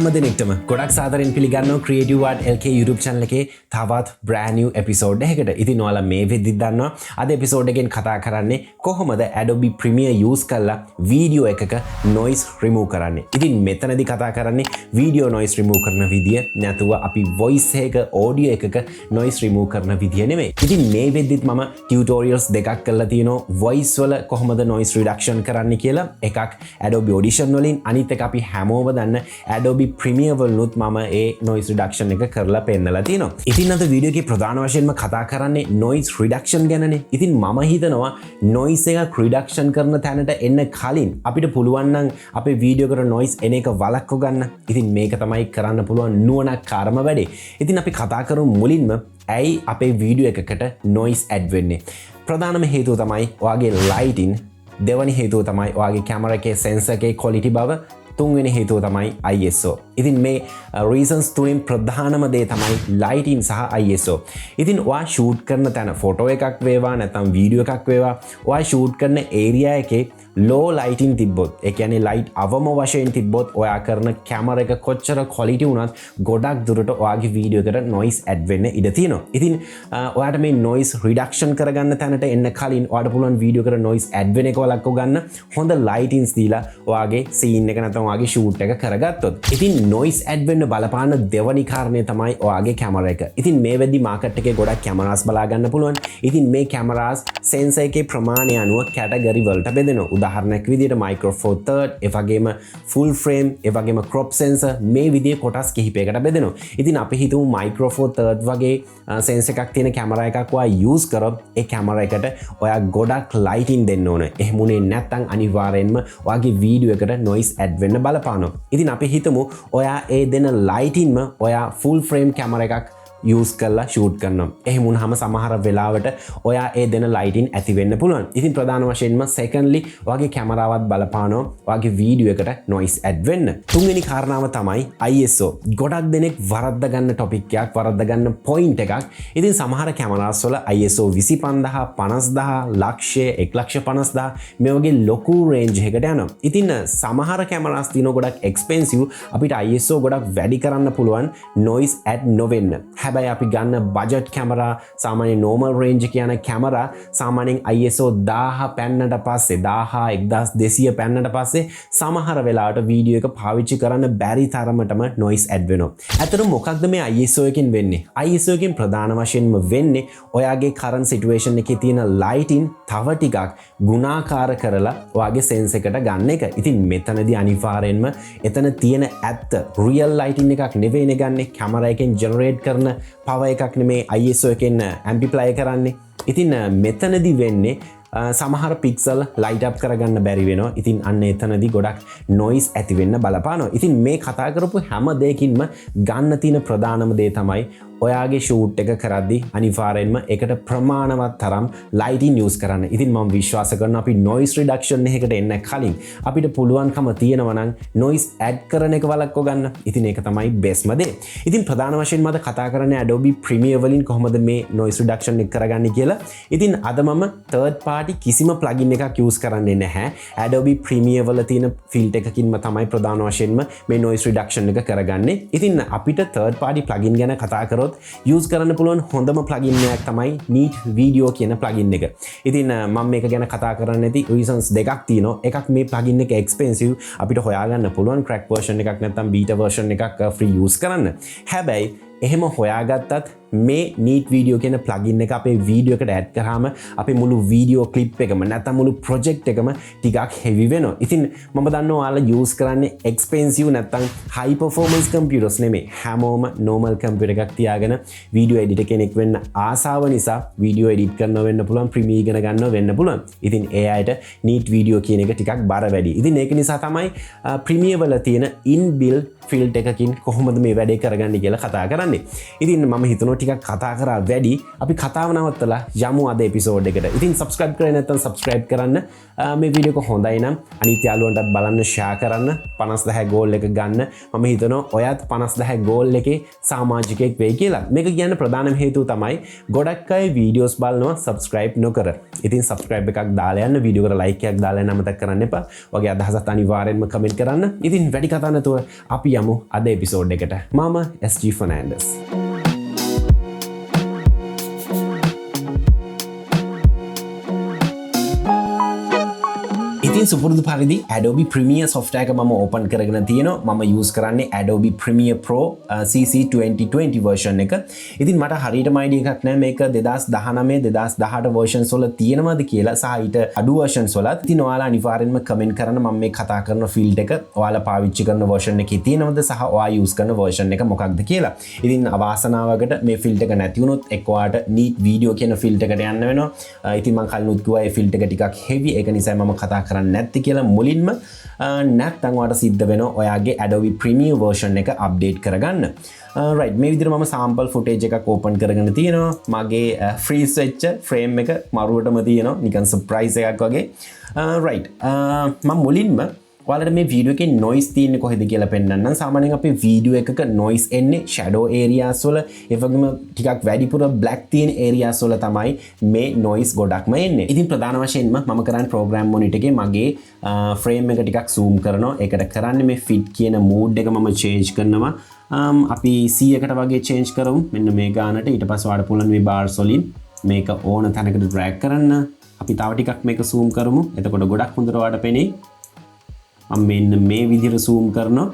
හැම දෙනෙක්ටම ගොඩක් සාදරයෙන් පිළිගන්නවා Creative Art LK YouTube channel එකේ තවත් brand new episode එකකට. ඉතින් ඔයාලා මේ වෙද්දිත් දන්නවා අද episode එකෙන් කතා කරන්නේ කොහොමද Adobe Premiere use කරලා video එකක noise remove කරන්නේ. ඉතින් මෙතනදී කතා කරන්නේ video noise remove කරන විදිය නැතුව අපි voice එක audio එකක noise remove කරන විදිය නෙමෙයි. ඉතින් මේ වෙද්දිත් මම tutorials දෙකක් කරලා තියෙනවා voice වල කොහොමද noise reduction කරන්නේ කියලා. එකක් Adobe Audition වලින් අනිත් එක අපි හැමෝම දන්න Adobe Premiere වලුත් මම ඒ noise reduction එක කරලා පෙන්නලා තියෙනවා. ඉතින් අද වීඩියෝ එකේ ප්‍රධාන වශයෙන්ම කතා කරන්නේ noise reduction ගැනනේ. ඉතින් මම හිතනවා noise එක reduction කරන තැනට එන්න කලින් අපිට පුළුවන් නම් අපේ වීඩියෝ එකට noise එන එක වළක්ව ගන්න. ඉතින් මේක තමයි කරන්න පුළුවන් නුවණක්කාරම වැඩේ. ඉතින් අපි කතා කරමු මුලින්ම ඇයි අපේ වීඩියෝ එකකට noise add වෙන්නේ. ප්‍රධානම හේතුව තමයි ඔයාගේ lighting, දෙවැනි හේතුව තමයි ඔයාගේ camera එකේ sensor එකේ quality බව, තුන්වෙනි හේතුව තමයි ISO. ඉතින් මේ reasons තුنين ප්‍රධානම දේ තමයි lighting සහ ISO. ඉතින් ඔයා shoot කරන තැන photo එකක් වේවා නැත්නම් video එකක් වේවා, ඔයා shoot කරන area එකේ low lighting තිබ්බොත්, ඒ කියන්නේ light අවම වශයෙන් තිබ්බොත් ඔයා කරන camera එක කොච්චර quality වුණත් ගොඩක් දුරට ඔයාගේ video එකට noise add වෙන්න ඉඩ තියෙනවා. ඉතින් ඔයාට මේ noise reduction කරගන්න තැනට එන්න කලින් ඔයාට පුළුවන් video එකට noise add වෙන එක වළක්ව ගන්න හොඳ lightings දීලා ඔයාගේ scene එක නැත්නම් ඔයාගේ shoot එක කරගත්තොත්. ඉතින් noise add වෙන්න බලපාන දෙවනි කාරණය තමයි ඔයාගේ camera එක. ඉතින් මේ වෙද්දි market එකේ ගොඩක් cameras බලා ගන්න පුළුවන්. ඉතින් මේ cameras sensor එකේ ප්‍රමාණය අනුව category වලට බෙදෙනවා. උදාහරණයක් විදිහට micro four third, ඒ වගේම full frame, ඒ වගේම crop sensor මේ විදිහේ කොටස් කිහිපයකට බෙදෙනවා. ඉතින් අපි හිතමු micro four third වගේ sensor එකක් තියෙන camera එකක් ඔයා use කරොත් ඒ camera එකට ඔයා ගොඩක් lighting දෙන්න ඕන. එහෙම උනේ නැත්නම් අනිවාර්යෙන්ම ඔයාගේ video එකට noise add වෙන්න බලපානවා. ඉතින් අපි හිතමු ඔයා ඒ දෙන lightingම ඔයා full frame camera එකක් use කරලා shoot කරනවා. එහෙම වුණාම සමහර වෙලාවට ඔයා ඒ දෙන lighting ඇති වෙන්න පුළුවන්. ඉතින් ප්‍රධාන වශයෙන්ම secondly ඔයාගේ කැමරාවත් බලපානවා ඔයාගේ වීඩියෝ එකට noise add වෙන්න. තුන්වෙනි කාරණාව තමයි ISO. ගොඩක් දෙනෙක් වරද්ද ගන්න topic එකක්, වරද්ද ගන්න point එකක්. ඉතින් සමහර කැමරාස් වල ISO 25000, 50000, ලක්ෂය, 150000 මේ වගේ ලොකු range එකකට යනවා. ඉතින් සමහර කැමරාස් තියෙනවා ගොඩක් expensive, අපිට ISO ගොඩක් වැඩි කරන්න පුළුවන් noise add නොවෙන්න. හැබැයි අපි ගන්න බජට් කැමරා, සාමාන්‍ය normal range කියන කැමරා සාමාන්‍යයෙන් ISO 1000 පැන්නට පස්සේ 1200 පැන්නට පස්සේ සමහර වෙලාවට වීඩියෝ එක පාවිච්චි කරන්න බැරි තරමටම noise add වෙනවා. ඇත්තටම මොකක්ද මේ ISO එකෙන් වෙන්නේ? ISO එකෙන් ප්‍රධාන වශයෙන්ම වෙන්නේ ඔයාගේ current situation එකේ තියෙන lighting තව ටිකක් ගුණාකාර කරලා ඔයාගේ sense එකට ගන්න එක. ඉතින් මෙතනදී අනිවාර්යෙන්ම එතන තියෙන ඇත්ත real lighting එකක් නෙවෙයිනේ ගන්නෙ, කැමරා එකෙන් generate කරන power එකක් නෙමේ ISO එකෙන් amplify කරන්නේ. ඉතින් මෙතනදී වෙන්නේ සමහර pixel light up කරගන්න බැරි වෙනවා. ඉතින් අන්න එතනදී ගොඩක් noise ඇති වෙන්න බලපානවා. ඉතින් මේ කතා කරපු හැම දෙයකින්ම ගන්න තියෙන ප්‍රධානම දේ තමයි ඔයාගේ shoot එක කරද්දී අනිවාර්යෙන්ම ඒකට ප්‍රමාණවත් තරම් lighting use කරන්න. ඉතින් මම විශ්වාස කරනවා අපි noise reduction එකකට එන්න කලින් අපිට පුළුවන්කම තියෙනවා නම් noise add කරන එක වළක්ව ගන්න. ඉතින් ඒක තමයි bestම දේ. ඉතින් ප්‍රධාන වශයෙන්ම අද කතා කරන්නේ Adobe Premiere වලින් කොහොමද මේ noise reduction එක කරගන්නේ කියලා. ඉතින් අද මම third party කිසිම plugin එකක් use කරන්නේ නැහැ. Adobe Premiere වල තියෙන filter එකකින්ම තමයි ප්‍රධාන වශයෙන්ම මේ noise reduction එක කරගන්නේ. ඉතින් අපිට third party plugin ගැන කතා කරොත් use කරන්න පුළුවන් හොඳම plugin එකක් තමයි Neat Video කියන plugin එක. ඉතින් මම මේක ගැන කතා කරන්න නැති reasons දෙකක් තියෙනවා. එකක් මේ plugin එක expensive, අපිට හොයාගන්න පුළුවන් crack version එකක් නැත්නම් beta version එකක් free use කරන්න. හැබැයි එහෙම හොයාගත්තත් මේ Neat Video කියන plugin එක අපේ වීඩියෝ එකට add කරාම අපේ මුළු වීඩියෝ clip එකම නැත්නම් මුළු project එකම ටිකක් heavy වෙනවා. ඉතින් මම දන්නවා ඔයාලා use කරන්නේ expensive නැත්නම් high performance computers නෙමෙයි. හැමෝම normal computer එකක් තියාගෙන video editor කෙනෙක් වෙන්න ආසාව නිසා video edit කරනවා වෙන්න පුළුවන්, Premiere ඉගෙන ගන්නවා වෙන්න පුළුවන්. ඉතින් ඒ අයට Neat Video කියන එක ටිකක් බර වැඩි. ඉතින් ඒක නිසා තමයි Premiere වල තියෙන inbuilt filter එකකින් කොහොමද මේ වැඩේ කරගන්නේ කියලා කතා කරන්නේ. ඉතින් මම හිතනවා ටිකක් කතා කරා වැඩි. අපි කතාව නවත්තලා යමු අද එපිසෝඩ් එකට. ඉතින් subscribe කරේ නැත්නම් subscribe කරන්න. මේ වීඩියෝ එක හොඳයි නම් අනිත් යාළුවන්ටත් බලන්න share කරන්න. 50000 goal එක ගන්න. මම හිතනවා ඔයත් 50000 goal එකේ සමාජිකයෙක් වෙයි කියලා. මේක කියන්න ප්‍රධානම හේතුව තමයි ගොඩක් අය වීඩියෝස් බලනවා subscribe නොකර. ඉතින් subscribe එකක් දාලා යන්න, වීඩියෝ එකට like එකක් දාලා යන්න අමතක කරන්න එපා. ඔයගේ අදහසත් අනිවාර්යෙන්ම comment කරන්න. ඉතින් වැඩි කතා නැතුව අපි යමු අද එපිසෝඩ් එකට. මම SG Fernandes. ඉතින් සුපුරුදු පරිදි Adobe Premiere software එක මම open කරගෙන තියෙනවා. මම use කරන්නේ Adobe Premiere Pro CC 2020 version එක. ඉතින් මට හරියටම idea එකක් නැහැ මේක 2019 2018 versions වල තියෙනවද කියලා සහ ඊට අඩු versions වලත්. ඉතින් ඔයාලා අනිවාර්යෙන්ම comment කරන්න මම මේ කතා කරන field එක ඔයාලා පාවිච්චි කරන version එකේ තියෙනවද සහ ඔයා use කරන version එක මොකක්ද කියලා. ඉතින් අවාසනාවකට මේ field එක නැති වුණොත් එක්ක ඔයාට neat video කියන field එකට යන්න වෙනවා. ඉතින් මම කලිනුත් කිව්වා මේ field එක ටිකක් heavy. ඒක නිසා මම කතා කරන්නේ නැත්ති කියලා මුලින්ම නැත්නම් ඔයාලට සිද්ධ වෙනවා ඔයාගේ Adobe Premiere version එක update කරගන්න. right මේ විදිහට මම sample footage එකක් open කරගෙන තියෙනවා. මගේ freeze වෙච්ච frame එක මරුවටම තියෙනවා. නිකන් surprise එකක් වගේ. right මම මුලින්ම ඔයාලට මේ වීඩියෝ එකේ noise තියෙන්නේ කොහෙද කියලා පෙන්නන්නම්. සාමාන්‍යයෙන් අපේ වීඩියෝ එකක noise එන්නේ shadow areas වල, ඒ වගේම ටිකක් වැඩිපුර black තියෙන areas වල තමයි මේ noise ගොඩක්ම එන්නේ. ඉතින් ප්‍රධාන වශයෙන්ම මම කරන්නේ program monitor එකේ මගේ frame එක ටිකක් zoom කරනවා. ඒකට කරන්නේ මේ fit කියන mood එක මම change කරනවා. අපි 100කට වගේ change කරමු. මෙන්න මේ ගානට. ඊට පස්සේ ඔයාලට පුළුවන් මේ bars වලින් මේක ඕන තැනකට drag කරන්න. අපි තව ටිකක් මේක zoom කරමු. එතකොට ගොඩක් හොඳට ඔයාලට පෙනේ. මෙන්න මේ විදිහට zoom කරනවා.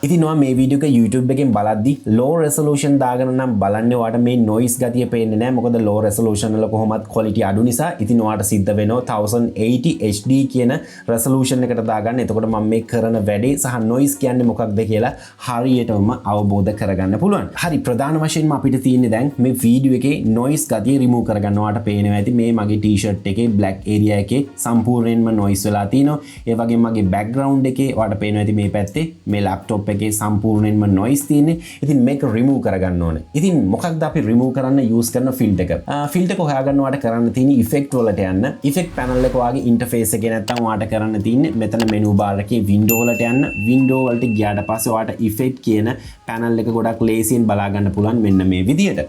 ඉතින් ඔයා මේ වීඩියෝ එක YouTube එකෙන් බලද්දි low resolution දාගෙන නම් බලන්නේ ඔයාට මේ noise ගතිය පේන්නේ නැහැ. මොකද low resolution වල කොහොමත් quality අඩු නිසා. ඉතින් ඔයාට සිද්ධ වෙනවා 1080 HD කියන resolution එකට දාගන්න. එතකොට මම මේ කරන වැඩේ සහ noise කියන්නේ මොකක්ද කියලා හරියටම අවබෝධ කරගන්න පුළුවන්. හරි ප්‍රධාන වශයෙන්ම අපිට තියෙන්නේ දැන් මේ වීඩියෝ එකේ noise ගතිය remove කරගන්න. ඔයාට පේනවා ඇති මේ මගේ t-shirt එකේ black area එකේ සම්පූර්ණයෙන්ම noise වෙලා තිනවා. ඒ වගේම මගේ background එකේ ඔයාට පේනවා ඇති මේ පැත්තේ මේ laptop එකේ සම්පූර්ණයෙන්ම noise තියෙන්නේ. ඉතින් මේක remove කරගන්න ඕනේ. ඉතින් මොකක්ද අපි remove කරන්න use කරන filter එක? filter එක හොයාගන්න ඔයාලට කරන්න තියෙන්නේ effect වලට යන්න. effect panel එක ඔයාගේ interface එකේ නැත්තම් ඔයාලට කරන්න තියෙන්නේ මෙතන menu bar එකේ window වලට යන්න. window වලට ගියාට පස්සේ ඔයාලට effect කියන panel එක ගොඩක් ලේසියෙන් බලා ගන්න පුළුවන් මෙන්න මේ විදියට.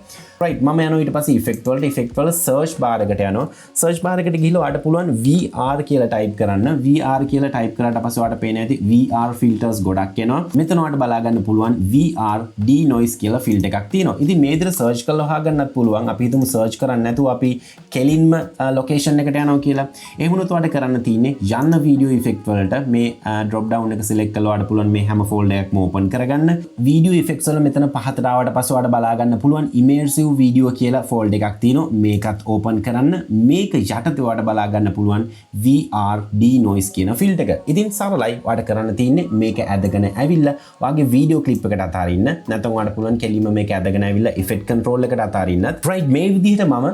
right මම යනවා ඊට පස්සේ effect වල search bar එකට යනවා. search bar එකට ගිහලා ඔයාලට පුළුවන් VR කියලා type කරන්න. VR කියලා type කරාට පස්සේ ඔයාලට පේන ඇති VR filters ගොඩක් එනවා. මෙතන ඔයාලට බලා ගන්න පුළුවන් VR denoise කියලා filter එකක් තියෙනවා. ඉතින් මේ විදිහට search කරලා හොයාගන්නත් පුළුවන්. අපි හිතමු search කරන්නේ නැතුව අපි කෙලින්ම location එකට යනවා කියලා. එහෙම වුණොත් ඔයාලට කරන්න තියෙන්නේ යන්න video effect වලට මේ drop down එක select කරලා ඔයාලට පුළුවන් මේ හැම folder එකක්ම open කරගන්න. video effects වල මෙතන පහතට ආවට පස්සේ ඔයාලට බලා ගන්න පුළුවන් immersive video කියලා ෆෝල්ඩර් එකක් තියෙනවා. මේකත් ඕපන් කරන්න. මේක යටතේ ඔයාලට බලා ගන්න පුළුවන් VR denoise කියන ෆිල්ටර් එක. ඉතින් සරලයි ඔයාලට කරන්න තියෙන්නේ මේක ඇදගෙන ඇවිල්ලා ඔයාගේ වීඩියෝ ක්ලිප් එකට අතාරින්න. නැත්නම් ඔයාලට පුළුවන් කෙලින්ම මේක ඇදගෙන ඇවිල්ලා effect control එකට අතාරින්න. right මේ විදිහට මම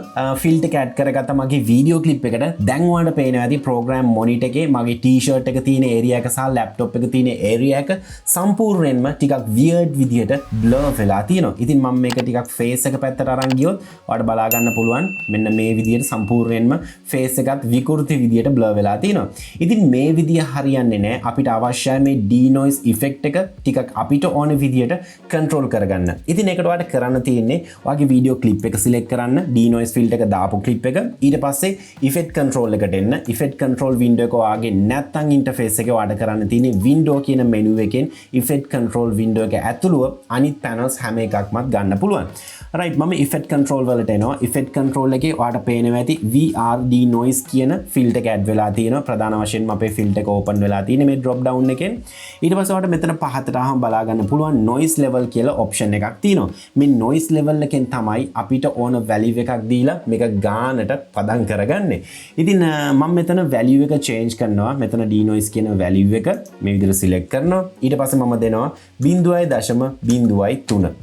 ෆිල්ටර් එක ඇඩ් කරගත්ත මගේ වීඩියෝ ක්ලිප් එකට. දැන් ඔයාලට පේනවා ඇති program monitor එකේ මගේ t-shirt එක තියෙන area එක සහ laptop එක තියෙන area එක සම්පූර්ණයෙන්ම ටිකක් weird විදිහට blur වෙලා තියෙනවා. ඉතින් මම මේක ටිකක් face එක පැත්තට අරන් ගියොත් ඔයාලට බලා ගන්න පුළුවන් මෙන්න මේ විදිහට සම්පූර්ණයෙන්ම face එකත් විකෘති විදිහට blur වෙලා තියෙනවා. ඉතින් මේ විදිය හරියන්නේ නැහැ. අපිට අවශ්‍යයි මේ denoise effect එක ටිකක් අපිට ඕන විදිහට control කරගන්න. ඉතින් ඒකට ඔයාලට කරන්න තියෙන්නේ ඔයාගේ video clip එක select කරන්න, denoise filter එක දාපු clip එක. ඊට පස්සේ effect control එකට එන්න. effect control window එක ඔයාගේ නැත්තම් interface එකේ ඔයාලට කරන්න තියෙන්නේ window කියන menu එකෙන් effect control window එක ඇතුළුව අනිත් panels හැම එකක්මත් ගන්න පුළුවන්. right මම effect control වලට එනවා. effect control එකේ ඔයාලට පේනවා ඇති VR denoise කියන filter එක add වෙලා තියෙනවා. ප්‍රධාන වශයෙන්ම අපේ filter එක open වෙලා තියෙන්නේ මේ drop down එකෙන්. ඊට පස්සේ ඔයාලට මෙතන පහතට ආවම බලා ගන්න පුළුවන් noise level කියලා option එකක් තියෙනවා. මේ noise level එකෙන් තමයි අපිට ඕන value එකක් දීලා මේක ගානට පදම් කරගන්නේ. ඉතින් මම මෙතන value එක change කරනවා. මෙතන denoise කියන value එක මේ විදිහට select කරනවා. ඊට පස්සේ මම දෙනවා 0.03.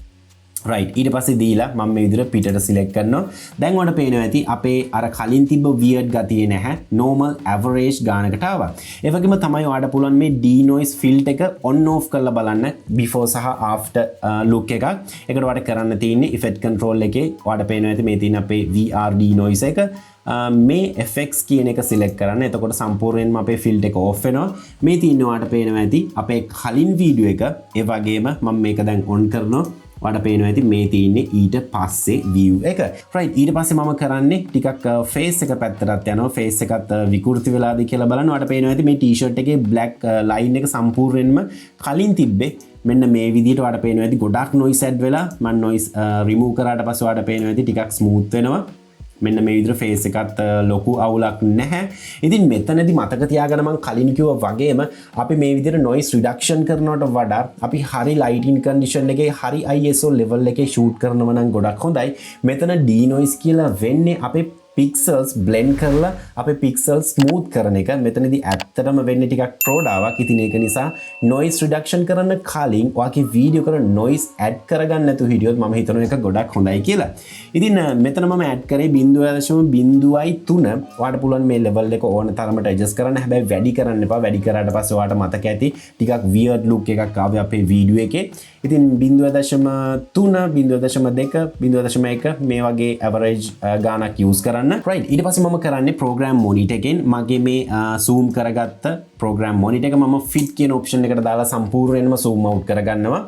right ඊට පස්සේ දීලා මම මේ විදිහට පිටට සිලෙක්ට් කරනවා. දැන් ඔයාලට පේනවා ඇති අපේ අර කලින් තිබ්බ weird ගතිය නැහැ. normal average ගානකට ආවා. ඒ වගේම තමයි ඔයාලට පුළුවන් මේ denoise filter එක on off කරලා බලන්න before සහ after look එකක්. ඒකට ඔයාලට කරන්න තියෙන්නේ effect control එකේ ඔයාලට පේනවා ඇති මේ තියෙන අපේ VR denoise එක මේ effects කියන එක select කරන්න. එතකොට සම්පූර්ණයෙන්ම අපේ filter එක off වෙනවා. මේ තියෙන ඔයාලට පේනවා ඇති අපේ කලින් වීඩියෝ එක ඒ වගේම මම මේක දැන් on කරනවා. ඔයාලට පේනවා ඇති මේ තියෙන්නේ ඊට පස්සේ view එක. right ඊට පස්සේ මම කරන්නේ ටිකක් face එක පැත්තටත් යනවා. face එකත් විකෘති වෙලාද කියලා බලන්න. ඔයාලට පේනවා ඇති මේ t-shirt එකේ black line එක සම්පූර්ණයෙන්ම කලින් තිබ්බේ මෙන්න මේ විදිහට ඔයාලට පේනවා ඇති ගොඩක් noise add වෙලා මම noise remove කරාට පස්සේ ඔයාලට පේනවා ඇති ටිකක් smooth වෙනවා. මෙන්න මේ විදිහට face එකත් ලොකු අවුලක් නැහැ. ඉතින් මෙතනදී මතක තියාගන්න මම කලින් කිව්වා වගේම අපි මේ විදිහට noise reduction කරනවට වඩා අපි හරි lighting condition එකේ හරි ISO level එකේ shoot කරනවා නම් ගොඩක් හොඳයි. මෙතන denoise කියලා වෙන්නේ අපේ pixels blend කරලා අපේ pixels smooth කරන එක. මෙතනදී ඇත්තටම වෙන්නේ ටිකක් ප්‍රෝඩාවක්. ඉතින් ඒක නිසා noise reduction කරන්න කලින් ඔයාගේ වීඩියෝ කරන noise add කරගන්න නැතුව හිටියොත් මම හිතනවා ඒක ගොඩක් හොඳයි කියලා. ඉතින් මෙතන මම add කරේ 0.03. ඔයාලට පුළුවන් මේ level එක ඕන තරමට adjust කරන්න. හැබැයි වැඩි කරන්න එපා. වැඩි කරාට පස්සේ ඔයාලට මතක ඇති ටිකක් weird look එකක් ආවේ අපේ වීඩියෝ එකේ. ඉතින් 0.3 0.2 0.1 මේ වගේ average ගානක් use කරන්න. right ඊට පස්සේ මම කරන්නේ program monitor එකෙන් මගේ මේ zoom කරගත්ත program monitor එක මම fit කියන option එකට දාලා සම්පූර්ණයෙන්ම zoom out කරගන්නවා.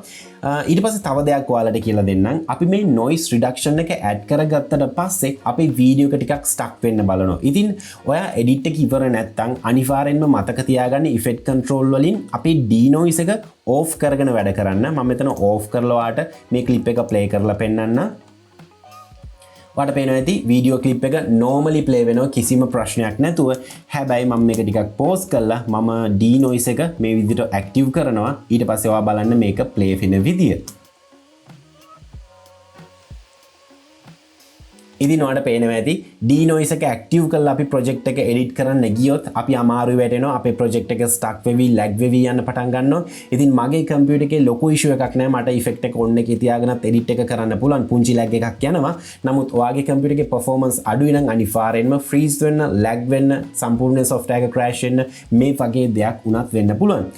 ඊට පස්සේ තව දෙයක් ඔයාලට කියලා දෙන්නම්. අපි මේ noise reduction එක add කරගත්තට පස්සේ අපේ වීඩියෝ එක ටිකක් stuck වෙන්න බලනවා. ඉතින් ඔයා edit එක ඉවර නැත්තම් අනිවාර්යෙන්ම මතක තියාගන්න effect control වලින් අපේ denoise එක off කරගෙන වැඩ කරන්න. මම මෙතන off කරලා ඔයාලට මේ clip එක play කරලා පෙන්නන්න. ඔයාලට පේනවා ඇති වීඩියෝ ක්ලිප් එක normally play වෙනවා කිසිම ප්‍රශ්නයක් නැතුව. හැබැයි මම මේක ටිකක් pause කරලා මම denoise එක මේ විදිහට active කරනවා. ඊට පස්සේ ඔයා බලන්න මේක play වෙන විදිය. ඉතින් ඔයාලට පේනවා ඇති denoise එක active කරලා අපි project එක edit කරන්න ගියොත් අපි අමාරු වැටෙනවා. අපේ project එක stuck වෙවි lag වෙවි යන්න පටන් ගන්නවා. ඉතින් මගේ computer එකේ ලොකු issue එකක් නැහැ. මට effect එක on එකේ තියාගෙනත් edit එක කරන්න පුළුවන්. පුංචි lag එකක් යනවා. නමුත් ඔයාගේ computer එකේ performance අඩුයි නම් අනිවාර්යෙන්ම freeze වෙන්න, lag වෙන්න, සම්පූර්ණ software එක crash වෙන්න මේ වගේ දෙයක් උනත් වෙන්න පුළුවන්.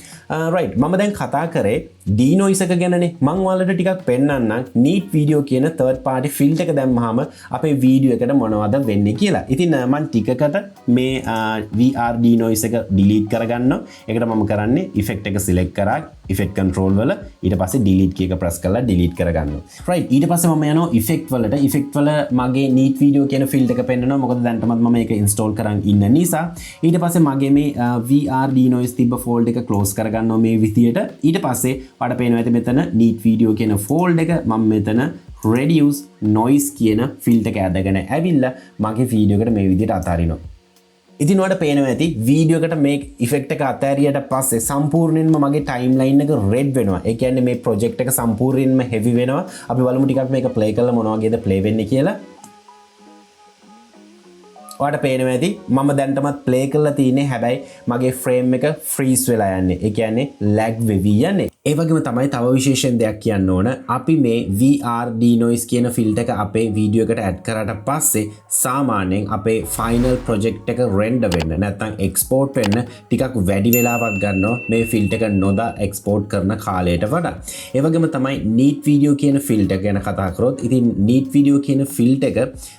right මම දැන් කතා කරේ denoise එක ගැනනේ. මම ඔයාලට ටිකක් පෙන්නන්නම් neat video කියන third party filter එක දැම්මහම අපේ වීඩියෝ එකට මොනවද වෙන්නේ කියලා. ඉතින් මම ටිකකට මේ VR denoise එක delete කරගන්නවා. ඒකට මම කරන්නේ effect එක select කරා effect control වල ඊට පස්සේ delete කී එක press කරලා delete කරගන්නවා. right ඊට පස්සේ මම යනවා effect වලට. effect වල මගේ neat video කියන filter එක පෙන්නනවා. මොකද දැන්ටමත් මම ඒක install කරන් ඉන්න නිසා. ඊට පස්සේ මගේ මේ VR denoise තිබ්බ folder එක close කරගන්නවා මේ විදියට. ඊට පස්සේ ඔයාලට පේනවා ඇති මෙතන neat video කියන folder එක මම මෙතන reduce noise කියන filter එක ඇදගෙන ඇවිල්ලා මගේ වීඩියෝ එකට මේ විදිහට අතාරිනවා. ඉතින් ඔයාලට පේනවා ඇති වීඩියෝ එකට මේ effect එක අතෑරියට පස්සේ සම්පූර්ණයෙන්ම මගේ timeline එක red වෙනවා. ඒ කියන්නේ මේ project එක සම්පූර්ණයෙන්ම heavy වෙනවා. අපි බලමු ටිකක් මේක play කරලා මොන වගේද play වෙන්නේ කියලා. ඔයාලට පේනවා ඇති මම දැන්ටමත් play කරලා තියෙන්නේ. හැබැයි මගේ frame එක freeze වෙලා යන්නේ. ඒ කියන්නේ lag වෙවි යන්නේ. ඒ වගේම තමයි තව විශේෂයෙන් දෙයක් කියන්න ඕන. අපි මේ VR denoise කියන filter එක අපේ වීඩියෝ එකට add කරාට පස්සේ සාමාන්‍යයෙන් අපේ final project එක render වෙන්න නැත්නම් export වෙන්න ටිකක් වැඩි වෙලාවක් ගන්නවා මේ filter එක නොදා export කරන කාලයට වඩා. ඒ වගේම තමයි neat video කියන filter ගැන කතා කරොත් ඉතින් neat video කියන filter එක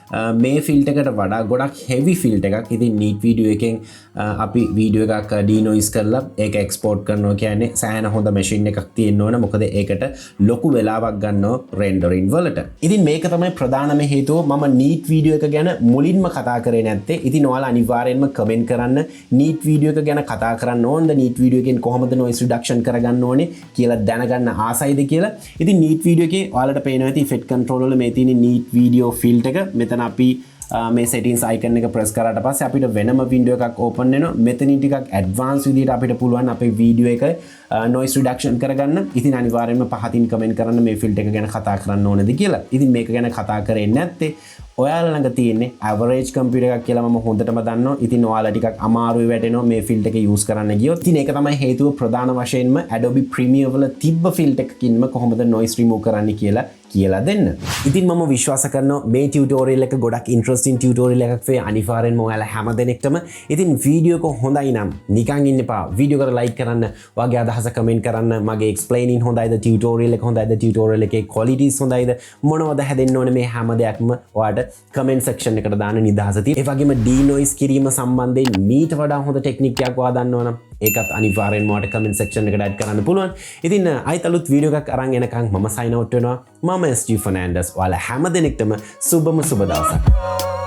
මේ filter එකට වඩා ගොඩක් heavy filter එකක්. ඉතින් neat video එකෙන් අපි වීඩියෝ එකක් denoise කරලා ඒක export කරනවා කියන්නේ සෑහෙන හොඳ machine එකක් තියෙන්න ඕන. මොකද ඒකට ලොකු වෙලාවක් ගන්නවා rendering වලට. ඉතින් මේක තමයි ප්‍රධානම හේතුව මම neat video එක ගැන මුලින්ම කතා කරේ නැත්තේ. ඉතින් ඔයාලා අනිවාර්යෙන්ම comment කරන්න neat video එක ගැන කතා කරන්න ඕනද, neat video එකෙන් කොහොමද noise reduction කරගන්න ඕනේ කියලා දැනගන්න ආසයිද කියලා. ඉතින් neat video එකේ ඔයාලට පේනවා ඇති effect control වල මේ තියෙන neat video filter එක. මෙතන අපි මේ settings icon එක press කරාට පස්සේ අපිට වෙනම window එකක් open වෙනවා. මෙතනින් ටිකක් advanced විදිහට අපිට පුළුවන් අපේ video එක noise reduction කරගන්න. ඉතින් අනිවාර්යෙන්ම පහතින් comment කරන්න මේ filter එක ගැන කතා කරන්න ඕනද කියලා. ඉතින් මේක ගැන කතා කරේ නැත්තේ ඔයාලා ළඟ තියෙන්නේ average computer එකක් කියලා මම හොඳටම දන්නවා. ඉතින් ඔයාලා ටිකක් අමාරුයි වැටෙනවා මේ filter එක use කරන්න ගියොත්. ඉතින් ඒක තමයි හේතුව ප්‍රධාන වශයෙන්ම Adobe Premiere වල තිබ්බ filter එකකින්ම කොහොමද noise remove කරන්න කියලා දෙන්න. ඉතින් මම විශ්වාස කරනවා මේ ටියුටෝරියල් එක ගොඩක් ඉන්ටරෙස්ටිං ටියුටෝරියල් එකක් වේ. අනිවාර්යෙන්ම ඔයාලා හැම දෙනෙක්ටම. ඉතින් වීඩියෝ එක හොඳයි නම් නිකන් ඉන්න එපා. වීඩියෝ එකට ලයික් කරන්න, ඔයාගේ අදහස කමෙන්ට් කරන්න. මගේ එක්ස්ප්ලේනින් හොඳයිද, ටියුටෝරියල් එක හොඳයිද, ටියුටෝරියල් එකේ ක්වොලිටිස් හොඳයිද, මොනවද හැදෙන්න ඕනේ මේ හැම දෙයක්ම ඔයාලට කමෙන්ට් සෙක්ෂන් එකට දාන්න නිදහස තියෙනවා. ඒ වගේම ඩීනොයිස් කිරීම සම්බන්ධයෙන් මීට වඩා හොඳ ටෙක්නික් එකක් ඔයා දන්නවනම් ඒකත් අනිවාර්යෙන්ම ඔයාලට කමෙන්ට් සෙක්ෂන් එකට ඇඩ් කරන්න පුළුවන්. ඉතින් අයිත් අලුත් වීඩියෝ එකක් අරන් එනකන් මම sign out වෙනවා. මම SG ෆර්නෑන්ඩස්. ඔයාලා හැම දෙනෙක්ටම සුබම සුබ දවසක්.